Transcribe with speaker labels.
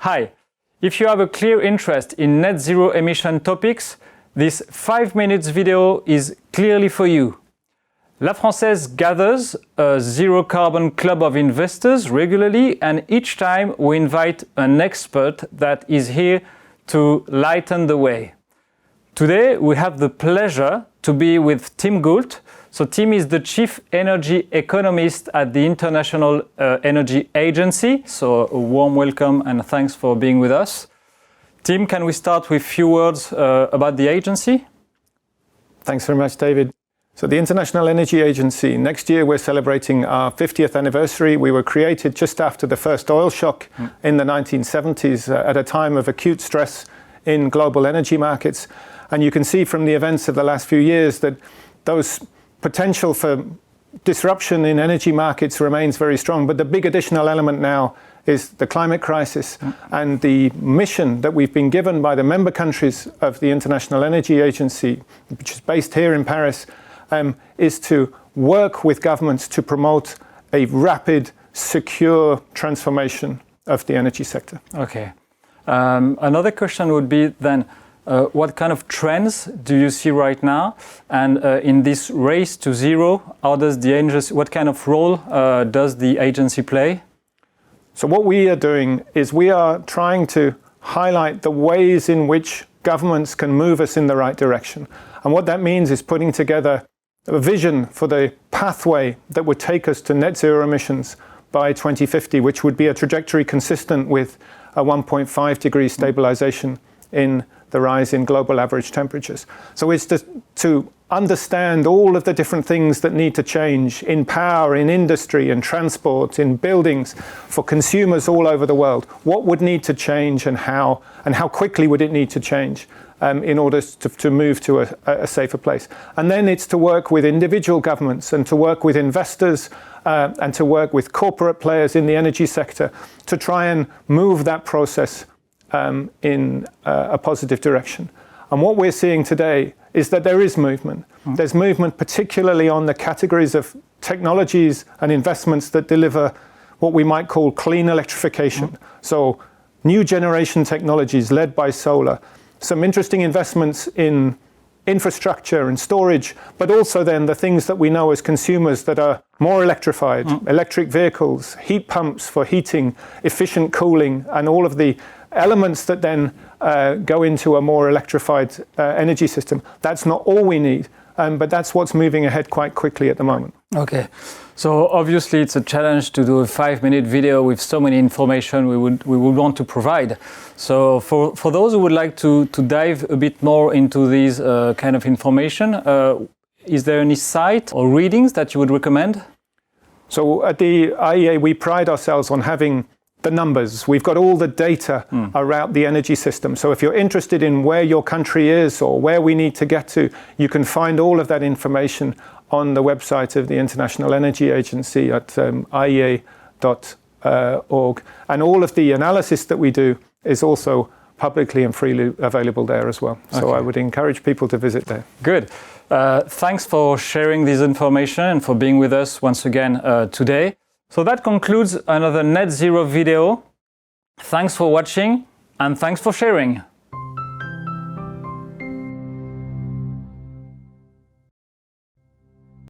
Speaker 1: Hi, if you have a clear interest in net zero emission topics, this 5 minutes video is clearly for you. La Française gathers a zero carbon club of investors regularly, and each time we invite an expert that is here to lighten the way. Today we have the pleasure to be with Tim GOULD. So Tim is the Chief Energy Economist at the International Energy Agency. So a warm welcome and thanks for being with us. Tim, can we start with a few words about the agency?
Speaker 2: Thanks very much, David. So the International Energy Agency, next year we're celebrating our 50th anniversary. We were created just after the first oil shock in the 1970s at a time of acute stress in global energy markets. And you can see from the events of the last few years that those potential for disruption in energy markets remains very strong. But the big additional element now is the climate crisis. And the mission that we've been given by the member countries of the International Energy Agency, which is based here in Paris, is to work with governments to promote a rapid, secure transformation of the energy sector. Okay.
Speaker 1: Another question would be then, what kind of trends do you see right now? And in this race to zero, how does the agency, what kind of role does the agency play?
Speaker 2: So what we are doing is we are trying to highlight the ways in which governments can move us in the right direction. And what that means is putting together a vision for the pathway that would take us to net zero emissions by 2050, which would be a trajectory consistent with a 1.5 degree stabilization in the rise in global average temperatures. So it's to understand all of the different things that need to change in power, in industry, in transport, in buildings, for consumers all over the world. What would need to change and how quickly would it need to change in order to move to a safer place. And then it's to work with individual governments and to work with investors and to work with corporate players in the energy sector to try and move that process in a positive direction. And what we're seeing today is that there is movement. There's movement particularly on the categories of technologies and investments that deliver what we might call clean electrification. So new generation technologies led by solar, some interesting investments in infrastructure and storage, but also then the things that we know as consumers that are more electrified, electric vehicles, heat pumps for heating, efficient cooling, and all of the elements that then go into a more electrified energy system. That's not all we need, but that's what's moving ahead quite quickly at the moment.
Speaker 1: Okay, so obviously it's a challenge to do a 5-minute video with so many information we would want to provide. So for those who would like to dive a bit more into these kind of information, is there any site or readings that you would recommend?
Speaker 2: So at the IEA, we pride ourselves on having the numbers. We've got all the data around the energy system. So if you're interested in where your country is or where we need to get to, you can find all of that information on the website of the International Energy Agency at iea.org. And all of the analysis that we do is also publicly and freely available there as well. So I would encourage people to visit there.
Speaker 1: Good. Thanks for sharing this information and for being with us once again today. So that concludes another Net Zero video. Thanks for watching and thanks for sharing.